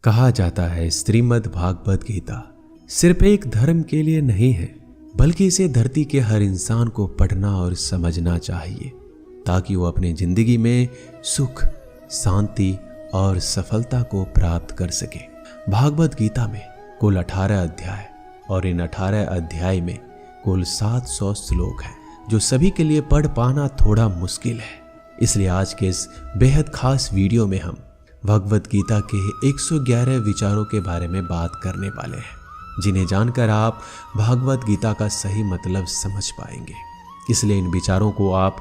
कहा जाता है श्रीमद् भागवत गीता सिर्फ एक धर्म के लिए नहीं है, बल्कि इसे धरती के हर इंसान को पढ़ना और समझना चाहिए ताकि वो अपनी जिंदगी में सुख, शांति और सफलता को प्राप्त कर सके। भागवत गीता में कुल 18 अध्याय और इन 18 अध्याय में कुल 700 श्लोक हैं, जो सभी के लिए पढ़ पाना थोड़ा मुश्किल है। इसलिए आज के इस बेहद खास वीडियो में हम भगवत गीता के 111 विचारों के बारे में बात करने वाले हैं, जिन्हें जानकर आप भागवत गीता का सही मतलब समझ पाएंगे। इसलिए इन विचारों को आप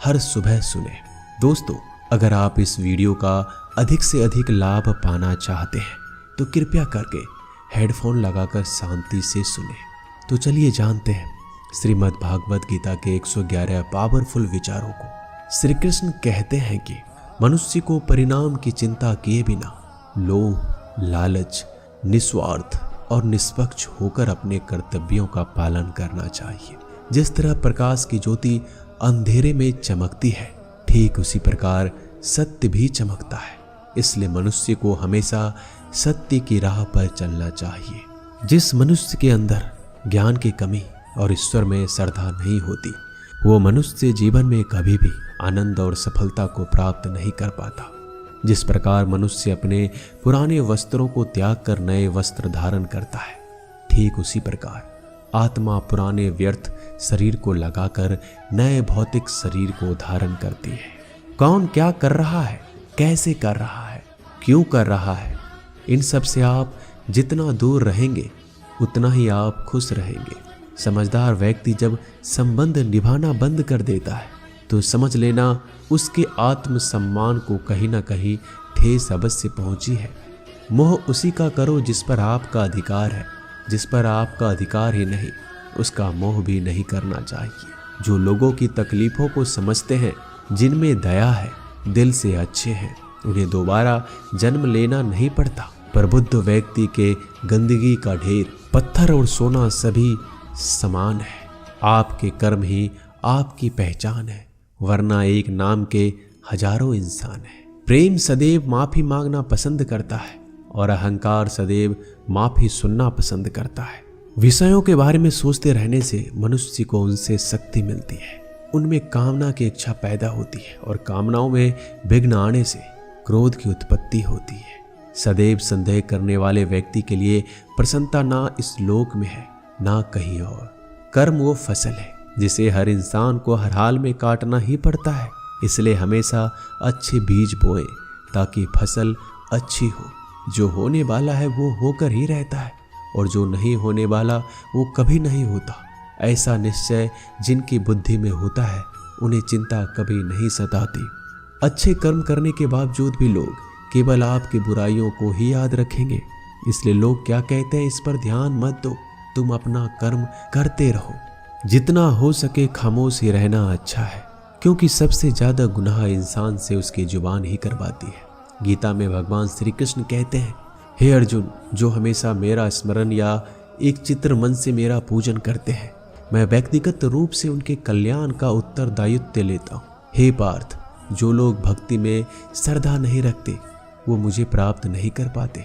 हर सुबह सुने। दोस्तों, अगर आप इस वीडियो का अधिक से अधिक लाभ पाना चाहते हैं तो कृपया करके हेडफोन लगाकर शांति से सुने। तो चलिए जानते हैं श्रीमद् भागवत गीता के 111 पावरफुल विचारों को। श्री कृष्ण कहते हैं कि मनुष्य को परिणाम की चिंता किए बिना लोभ, लालच, निस्वार्थ और निष्पक्ष होकर अपने कर्तव्यों का पालन करना चाहिए। जिस तरह प्रकाश की ज्योति अंधेरे में चमकती है, ठीक उसी प्रकार सत्य भी चमकता है। इसलिए मनुष्य को हमेशा सत्य की राह पर चलना चाहिए। जिस मनुष्य के अंदर ज्ञान की कमी और ईश्वर में श्रद्धा नहीं होती, वो मनुष्य जीवन में कभी भी आनंद और सफलता को प्राप्त नहीं कर पाता। जिस प्रकार मनुष्य अपने पुराने वस्त्रों को त्याग कर नए वस्त्र धारण करता है, ठीक उसी प्रकार आत्मा पुराने व्यर्थ शरीर को लगाकर नए भौतिक शरीर को धारण करती है। कौन क्या कर रहा है, कैसे कर रहा है, क्यों कर रहा है, इन सब से आप जितना दूर रहेंगे उतना ही आप खुश रहेंगे। समझदार व्यक्ति जब संबंध निभाना बंद कर देता है तो समझ लेना उसके आत्मसम्मान को कहीं ना कहीं ठेस अवश्य पहुंची है। मोह उसी का करो जिस पर आपका अधिकार है। जिस पर आपका अधिकार ही नहीं, उसका मोह भी नहीं करना चाहिए। जो लोगों की तकलीफों को समझते हैं, जिनमें दया है, दिल से अच्छे हैं, उन्हें दोबारा जन्म लेना नहीं पड़ता। पर बुद्ध व्यक्ति के गंदगी का ढेर, पत्थर और सोना सभी समान है। आपके कर्म ही आपकी पहचान है, वरना एक नाम के हजारों इंसान हैं। प्रेम सदैव माफी मांगना पसंद करता है और अहंकार सदैव माफी सुनना पसंद करता है। विषयों के बारे में सोचते रहने से मनुष्य को उनसे शक्ति मिलती है। उनमें कामना की इच्छा पैदा होती है और कामनाओं में विघ्न आने से क्रोध की उत्पत्ति होती है। सदैव संदेह करने वाले व्यक्ति के लिए प्रसन्नता ना इस लोक में है, ना कहीं और। कर्म वो फसल है जिसे हर इंसान को हर हाल में काटना ही पड़ता है। इसलिए हमेशा अच्छे बीज बोएं ताकि फसल अच्छी हो। जो होने वाला है वो होकर ही रहता है और जो नहीं होने वाला वो कभी नहीं होता। ऐसा निश्चय जिनकी बुद्धि में होता है, उन्हें चिंता कभी नहीं सताती। अच्छे कर्म करने के बावजूद भी लोग केवल आपकी बुराइयों को ही याद रखेंगे। इसलिए लोग क्या कहते हैं इस पर ध्यान मत दो, तुम अपना कर्म करते रहो। जितना हो सके खामोश ही रहना अच्छा है, क्योंकि सबसे ज्यादा गुनाह इंसान से उसकी जुबान ही करवाती है। गीता में भगवान श्री कृष्ण कहते हैं, हे अर्जुन, जो हमेशा मेरा स्मरण या एक चित्र मन से मेरा पूजन करते हैं, मैं व्यक्तिगत रूप से उनके कल्याण का उत्तरदायित्व लेता हूँ। हे पार्थ, जो लोग भक्ति में श्रद्धा नहीं रखते वो मुझे प्राप्त नहीं कर पाते।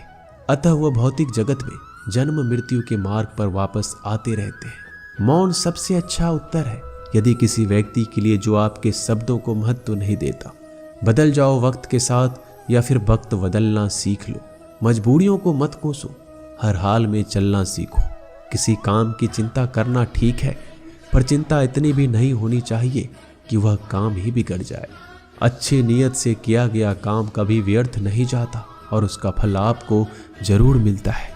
अतः वह भौतिक जगत में जन्म मृत्यु के मार्ग पर वापस आते रहते हैं। मौन सबसे अच्छा उत्तर है। यदि किसी व्यक्ति के लिए जो आपके शब्दों को महत्व नहीं देता, बदल जाओ वक्त के साथ या फिर वक्त बदलना सीख लो। मजबूरियों को मत कोसो, हर हाल में चलना सीखो। किसी काम की चिंता करना ठीक है, पर चिंता इतनी भी नहीं होनी चाहिए कि वह काम ही बिगड़ जाए। अच्छी नीयत से किया गया काम कभी व्यर्थ नहीं जाता और उसका फल आपको जरूर मिलता है।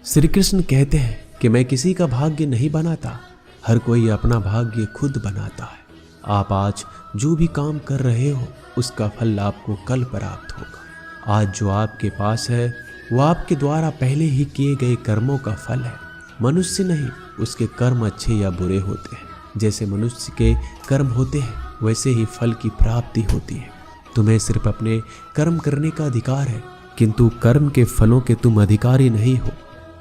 श्री कृष्ण कहते हैं कि मैं किसी का भाग्य नहीं बनाता, हर कोई अपना भाग्य खुद बनाता है। आप आज जो भी काम कर रहे हो उसका फल आपको कल प्राप्त होगा। आज जो आपके पास है वो आपके द्वारा पहले ही किए गए कर्मों का फल है। मनुष्य नहीं, उसके कर्म अच्छे या बुरे होते हैं। जैसे मनुष्य के कर्म होते हैं वैसे ही फल की प्राप्ति होती है। तुम्हें सिर्फ अपने कर्म करने का अधिकार है, किंतु कर्म के फलों के तुम अधिकारी नहीं हो।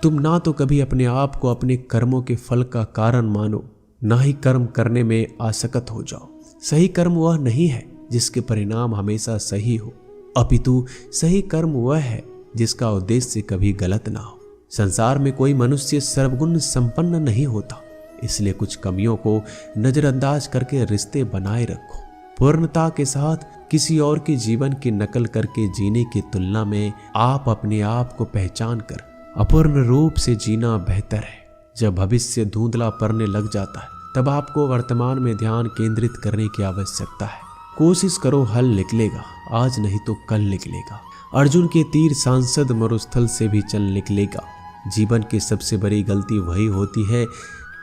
तुम ना तो कभी अपने आप को अपने कर्मों के फल का कारण मानो, ना ही कर्म करने में आसक्त हो जाओ। सही कर्म वह नहीं है जिसके परिणाम हमेशा सही हो, अपितु सही कर्म वह है जिसका उद्देश्य कभी गलत ना हो। संसार में कोई मनुष्य सर्वगुण संपन्न नहीं होता, इसलिए कुछ कमियों को नजरअंदाज करके रिश्ते बनाए रखो। पूर्णता के साथ किसी और के जीवन की नकल करके जीने की तुलना में आप अपने आप को पहचान कर अपूर्ण रूप से जीना बेहतर है। जब भविष्य धुंधला पड़ने लग जाता है तब आपको वर्तमान में ध्यान केंद्रित करने की आवश्यकता है। कोशिश करो, हल निकलेगा, आज नहीं तो कल निकलेगा। अर्जुन के तीर सांसद मरुस्थल से भी चल निकलेगा। जीवन की सबसे बड़ी गलती वही होती है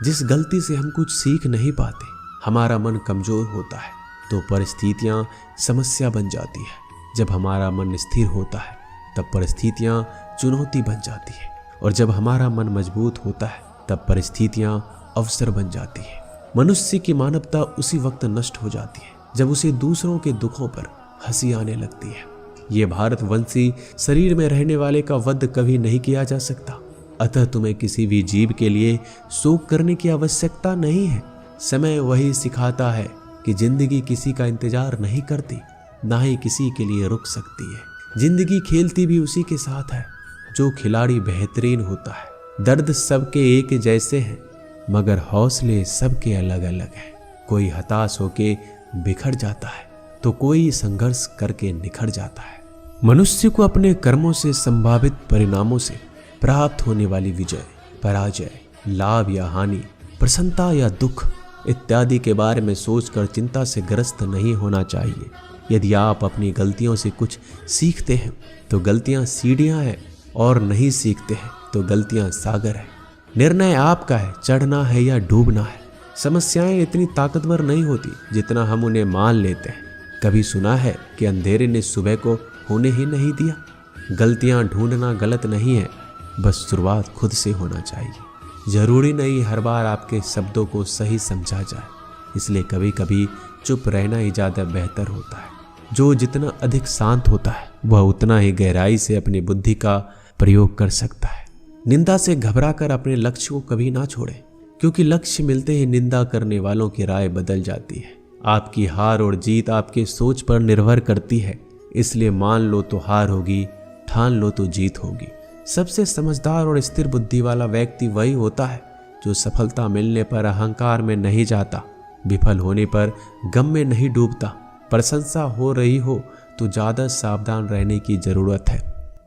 जिस गलती से हम कुछ सीख नहीं पाते। हमारा मन कमजोर होता है तो परिस्थितियां समस्या बन जाती है। जब हमारा मन स्थिर होता है तब परिस्थितियां चुनौती बन जाती है, और जब हमारा मन मजबूत होता है तब परिस्थितियां अवसर बन जाती है। मनुष्य की मानवता उसी वक्त नष्ट हो जाती है जब उसे दूसरों के दुखों पर हंसी आने लगती है। ये भारतवंशी शरीर में रहने वाले का वध कभी नहीं किया जा सकता, अतः तुम्हें किसी भी जीव के लिए शोक करने की आवश्यकता नहीं है। समय वही सिखाता है कि जिंदगी किसी का इंतजार नहीं करती, ना ही किसी के लिए रुक सकती है। जिंदगी खेलती भी उसी के साथ है जो खिलाड़ी बेहतरीन होता है। दर्द सबके एक जैसे हैं मगर हौसले सबके अलग अलग हैं। कोई हताश होके बिखर जाता है तो कोई संघर्ष करके निखर जाता है। मनुष्य को अपने कर्मों से संभावित परिणामों से प्राप्त होने वाली विजय, पराजय, लाभ या हानि, प्रसन्नता या दुख इत्यादि के बारे में सोचकर चिंता से ग्रस्त नहीं होना चाहिए। यदि आप अपनी गलतियों से कुछ सीखते हैं तो गलतियां सीढ़ियां हैं, और नहीं सीखते हैं तो गलतियां सागर है। निर्णय आपका है, चढ़ना है या डूबना है। समस्याएं इतनी ताकतवर नहीं होती जितना हम उन्हें मान लेते हैं। कभी सुना है कि अंधेरे ने सुबह को होने ही नहीं दिया? गलतियां ढूंढना गलत नहीं है, बस शुरुआत खुद से होना चाहिए। जरूरी नहीं हर बार आपके शब्दों को सही समझा जाए, इसलिए कभी कभी चुप रहना ही ज़्यादा बेहतर होता है। जो जितना अधिक शांत होता है वह उतना ही गहराई से अपनी बुद्धि का प्रयोग कर सकता है। निंदा से घबराकर अपने लक्ष्य को कभी ना छोड़ें, क्योंकि लक्ष्य मिलते ही निंदा करने वालों की राय बदल जाती है। आपकी हार और जीत आपके सोच पर निर्भर करती है, इसलिए मान लो तो हार होगी, ठान लो तो जीत होगी। सबसे समझदार और स्थिर बुद्धि वाला व्यक्ति वही होता है जो सफलता मिलने पर अहंकार में नहीं जाता, विफल होने पर गम में नहीं डूबता। प्रशंसा हो रही हो तो ज़्यादा सावधान रहने की ज़रूरत है।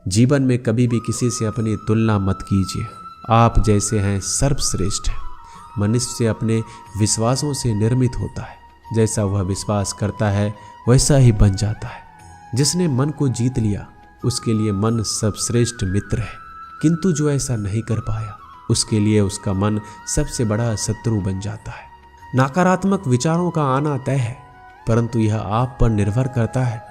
जीवन में कभी भी किसी से अपनी तुलना मत कीजिए। आप जैसे हैं सर्वश्रेष्ठ हैं। मनुष्य अपने विश्वासों से निर्मित होता है, जैसा वह विश्वास करता है वैसा ही बन जाता है। जिसने मन को जीत लिया उसके लिए मन सर्वश्रेष्ठ मित्र है, किंतु जो ऐसा नहीं कर पाया उसके लिए उसका मन सबसे बड़ा शत्रु बन जाता है। नकारात्मक विचारों का आना तय है, परंतु यह आप पर निर्भर करता है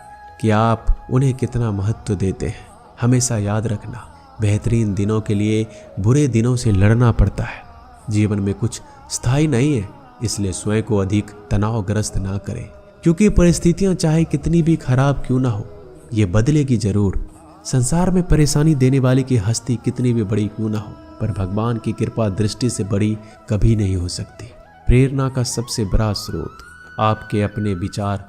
कि आप उन्हें कितना महत्व देते हैं। हमेशा याद रखना, बेहतरीन दिनों के लिए बुरे दिनों से लड़ना पड़ता है। जीवन में कुछ स्थायी नहीं है, इसलिए स्वयं को अधिक तनावग्रस्त ना करें, क्योंकि परिस्थितियां चाहे कितनी भी खराब क्यों ना हो, ये बदलेगी जरूर। संसार में परेशानी देने वाले की हस्ती कितनी भी बड़ी क्यों ना हो, पर भगवान की कृपा दृष्टि से बड़ी कभी नहीं हो सकती। प्रेरणा का सबसे बड़ा स्रोत आपके अपने विचार,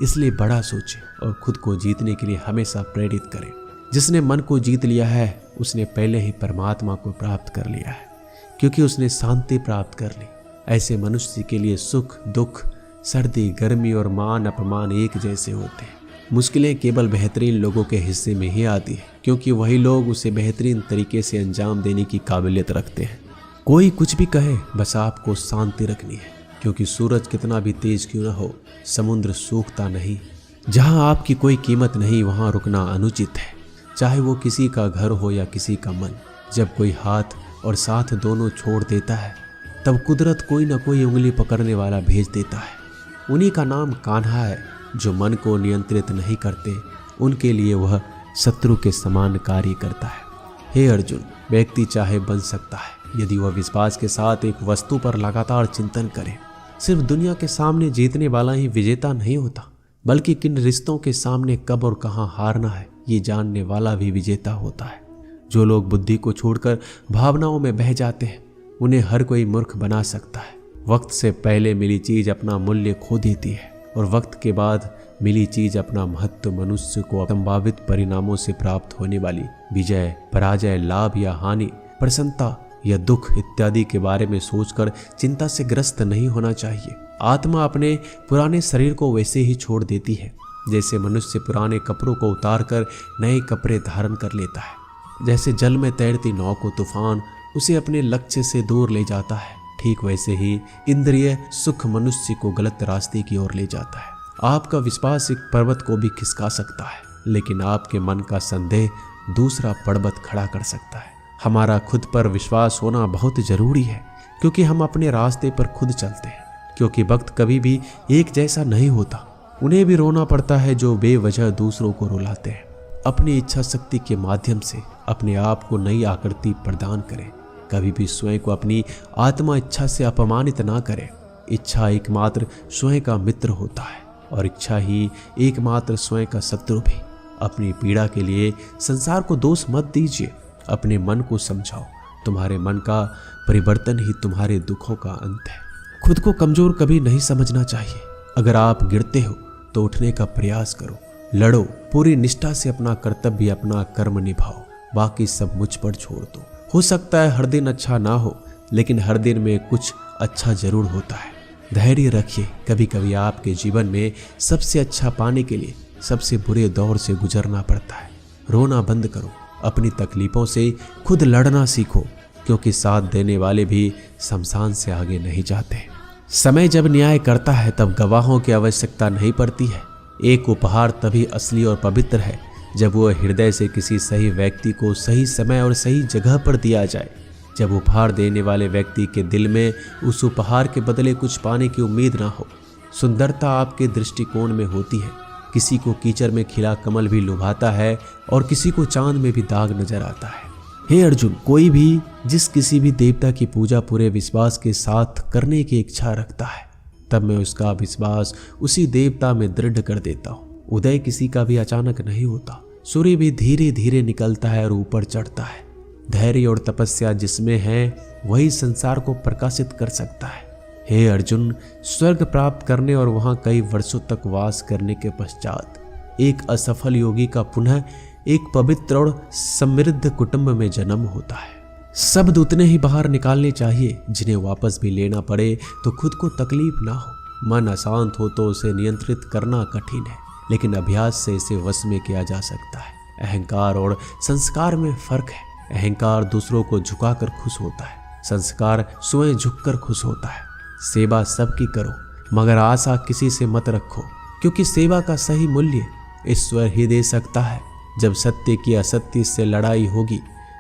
इसलिए बड़ा सोचें और खुद को जीतने के लिए हमेशा प्रेरित करें। जिसने मन को जीत लिया है उसने पहले ही परमात्मा को प्राप्त कर लिया है, क्योंकि उसने शांति प्राप्त कर ली। ऐसे मनुष्य के लिए सुख दुख, सर्दी गर्मी और मान अपमान एक जैसे होते हैं। मुश्किलें केवल बेहतरीन लोगों के हिस्से में ही आती है, क्योंकि वही लोग उसे बेहतरीन तरीके से अंजाम देने की काबिलियत रखते हैं। कोई कुछ भी कहे, बस आपको शांति रखनी है, क्योंकि सूरज कितना भी तेज क्यों न हो, समुद्र सूखता नहीं। जहां आपकी कोई कीमत नहीं वहां रुकना अनुचित है, चाहे वो किसी का घर हो या किसी का मन। जब कोई हाथ और साथ दोनों छोड़ देता है तब कुदरत कोई ना कोई उंगली पकड़ने वाला भेज देता है। उन्हीं का नाम कान्हा है। जो मन को नियंत्रित नहीं करते उनके लिए वह शत्रु के समान कार्य करता है। हे अर्जुन, व्यक्ति चाहे बन सकता है यदि वह विश्वास के साथ एक वस्तु पर लगातार चिंतन करे। सिर्फ दुनिया के सामने जीतने वाला ही विजेता नहीं होता, बल्कि किन रिश्तों के सामने कब और कहां हारना है ये जानने वाला भी विजेता होता है। जो लोग बुद्धि को छोड़कर भावनाओं में बह जाते हैं उन्हें हर कोई मूर्ख बना सकता है। वक्त से पहले मिली चीज अपना मूल्य खो देती है और वक्त के बाद मिली चीज अपना महत्व। मनुष्य को संभावित परिणामों से प्राप्त होने वाली विजय, पराजय, लाभ या हानि, प्रसन्नता या दुख इत्यादि के बारे में सोचकर चिंता से ग्रस्त नहीं होना चाहिए। आत्मा अपने पुराने शरीर को वैसे ही छोड़ देती है जैसे मनुष्य पुराने कपड़ों को उतारकर नए कपड़े धारण कर लेता है। जैसे जल में तैरती नाव को तूफान उसे अपने लक्ष्य से दूर ले जाता है, ठीक वैसे ही इंद्रिय सुख मनुष्य को गलत रास्ते की ओर ले जाता है। आपका विश्वास एक पर्वत को भी खिसका सकता है, लेकिन आपके मन का संदेह दूसरा पर्वत खड़ा कर सकता है। हमारा खुद पर विश्वास होना बहुत जरूरी है, क्योंकि हम अपने रास्ते पर खुद चलते हैं। क्योंकि वक्त कभी भी एक जैसा नहीं होता, उन्हें भी रोना पड़ता है जो बेवजह दूसरों को रुलाते हैं। अपनी इच्छा शक्ति के माध्यम से अपने आप को नई आकृति प्रदान करें। कभी भी स्वयं को अपनी आत्मा इच्छा से अपमानित ना करें। इच्छा एकमात्र स्वयं का मित्र होता है और इच्छा ही एकमात्र स्वयं का शत्रु भी। अपनी पीड़ा के लिए संसार को दोष मत दीजिए, अपने मन को समझाओ। तुम्हारे मन का परिवर्तन ही तुम्हारे दुखों का अंत है। खुद को कमजोर कभी नहीं समझना चाहिए। अगर आप गिरते हो तो उठने का प्रयास करो, लड़ो, पूरी निष्ठा से अपना कर्तव्य, अपना कर्म निभाओ, बाकी सब मुझ पर छोड़ दो। हो सकता है हर दिन अच्छा ना हो, लेकिन हर दिन में कुछ अच्छा जरूर होता है। धैर्य रखिए। कभी कभी आपके जीवन में सबसे अच्छा पाने के लिए सबसे बुरे दौर से गुजरना पड़ता है। रोना बंद करो, अपनी तकलीफों से खुद लड़ना सीखो, क्योंकि साथ देने वाले भी शमशान से आगे नहीं जाते। समय जब न्याय करता है तब गवाहों की आवश्यकता नहीं पड़ती है। एक उपहार तभी असली और पवित्र है जब वो हृदय से किसी सही व्यक्ति को सही समय और सही जगह पर दिया जाए। जब उपहार देने वाले व्यक्ति के दिल में उस उपहार के बदले कुछ पाने की उम्मीद ना हो। सुंदरता आपके दृष्टिकोण में होती है। किसी को कीचड़ में खिला कमल भी लुभाता है और किसी को चांद में भी दाग नजर आता है। हे अर्जुन, कोई भी जिस किसी भी देवता की पूजा पूरे विश्वास के साथ करने की इच्छा रखता है, तब मैं उसका विश्वास उसी देवता में दृढ़ कर देता हूँ। उदय किसी का भी अचानक नहीं होता। सूर्य भी धीरे धीरे निकलता है और ऊपर चढ़ता है। धैर्य और तपस्या जिसमें है वही संसार को प्रकाशित कर सकता है। हे अर्जुन, स्वर्ग प्राप्त करने और वहां कई वर्षों तक वास करने के पश्चात एक असफल योगी का पुनः एक पवित्र और समृद्ध कुटुंब में जन्म होता है। शब्द उतने ही बाहर निकालने चाहिए जिन्हें वापस भी लेना पड़े तो खुद को तकलीफ ना हो। मन अशांत हो तो उसे नियंत्रित करना कठिन है, लेकिन अभ्यास से इसे वश में किया जा सकता है। अहंकार और संस्कार में फर्क है। अहंकार दूसरों को झुकाकर खुश होता है, संस्कार स्वयं झुककर खुश होता है। सेवा सबकी करो, मगर आशा किसी से मत रखो, क्योंकि सेवा का सही मूल्य ईश्वर ही दे सकता है। जब सत्य की असत्य से लड़ाई होगी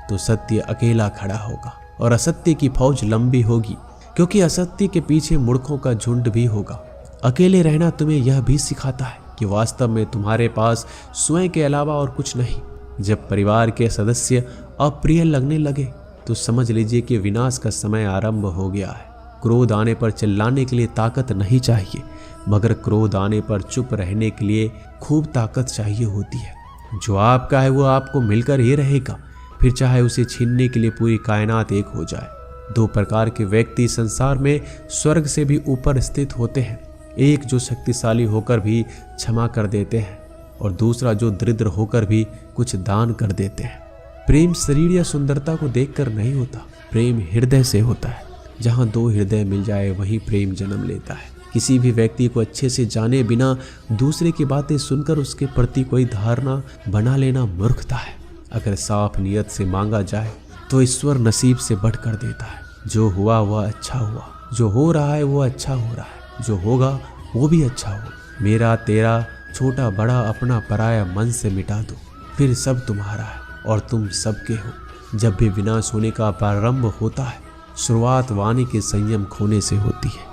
तो सत्य अकेला खड़ा होगा और असत्य की फौज लंबी होगी, क्योंकि असत्य के पीछे मूर्खों का झुंड भी होगा। अकेले रहना तुम्हें यह भी सिखाता है कि वास्तव में तुम्हारे पास स्वयं के अलावा और कुछ नहीं। जब परिवार के सदस्य अप्रिय लगने लगे तो समझ लीजिए कि विनाश का समय आरंभ हो गया है। क्रोध आने पर चिल्लाने के लिए ताकत नहीं चाहिए, मगर क्रोध आने पर चुप रहने के लिए खूब ताकत चाहिए होती है। जो आपका है वो आपको मिलकर ही रहेगा, फिर चाहे उसे छीनने के लिए पूरी कायनात एक हो जाए। दो प्रकार के व्यक्ति संसार में स्वर्ग से भी ऊपर स्थित होते हैं। एक जो शक्तिशाली होकर भी क्षमा कर देते हैं और दूसरा जो दरिद्र होकर भी कुछ दान कर देते हैं। प्रेम शरीर या सुंदरता को देखकर नहीं होता, प्रेम हृदय से होता है। जहाँ दो हृदय मिल जाए वहीं प्रेम जन्म लेता है। किसी भी व्यक्ति को अच्छे से जाने बिना दूसरे की बातें सुनकर उसके प्रति कोई धारणा बना लेना मूर्खता है। अगर साफ नियत से मांगा जाए तो ईश्वर नसीब से बढ़कर देता है। जो हुआ वह अच्छा हुआ, जो हो रहा है वो अच्छा हो रहा है, जो होगा वो भी अच्छा हो। मेरा तेरा छोटा बड़ा अपना पराया मन से मिटा दो, फिर सब तुम्हारा है और तुम सबके हो। जब भी विनाश होने का प्रारंभ होता है, शुरुआत वाणी के संयम खोने से होती है।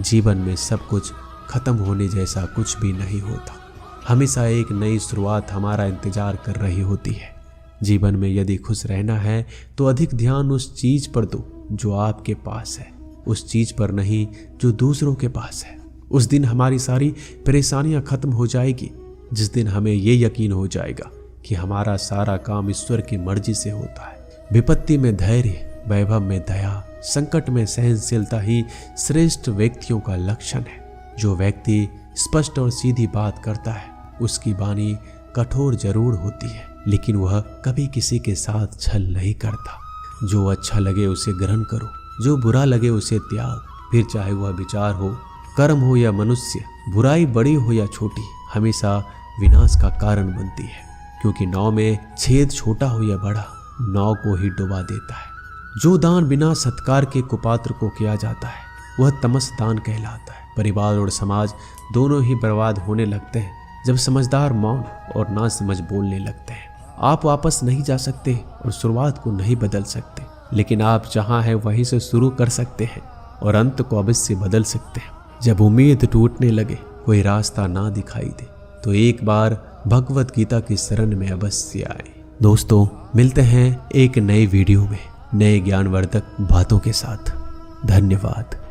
जीवन में सब कुछ खत्म होने जैसा कुछ भी नहीं होता। हमेशा एक नई शुरुआत हमारा इंतजार कर रही होती है। जीवन में यदि खुश रहना है तो अधिक ध्यान उस चीज पर दो जो आपके पास है, उस चीज पर नहीं जो दूसरों के पास है। उस दिन हमारी सारी परेशानियां खत्म हो जाएगी, जिस दिन हमें ये यकीन हो जाएगा कि हमारा सारा काम ईश्वर की मर्जी से होता है। विपत्ति में धैर्य, वैभव में दया, संकट में सहनशीलता ही श्रेष्ठ व्यक्तियों का लक्षण है। जो व्यक्ति स्पष्ट और सीधी बात करता है उसकी वाणी कठोर जरूर होती है, लेकिन वह कभी किसी के साथ छल नहीं करता। जो अच्छा लगे उसे ग्रहण करो, जो बुरा लगे उसे त्याग। फिर चाहे वह विचार हो, कर्म हो या मनुष्य, बुराई बड़ी हो या छोटी, हमेशा विनाश का कारण बनती है। क्योंकि नाव में छेद छोटा हो या बड़ा, नाव को ही डुबा देता है। जो दान बिना सत्कार के कुपात्र को किया जाता है वह तमस दान कहलाता है। परिवार और समाज दोनों ही बर्बाद होने लगते हैं जब समझदार मौन और ना समझ बोलने लगते हैं। आप वापस नहीं जा सकते और शुरुआत को नहीं बदल सकते, लेकिन आप जहां हैं वहीं से शुरू कर सकते हैं और अंत को अवश्य बदल सकते हैं। जब उम्मीद टूटने लगे, कोई रास्ता ना दिखाई दे, तो एक बार भगवत गीता की शरण में अवश्य आए। दोस्तों, मिलते हैं एक नई वीडियो में नए ज्ञानवर्धक बातों के साथ। धन्यवाद।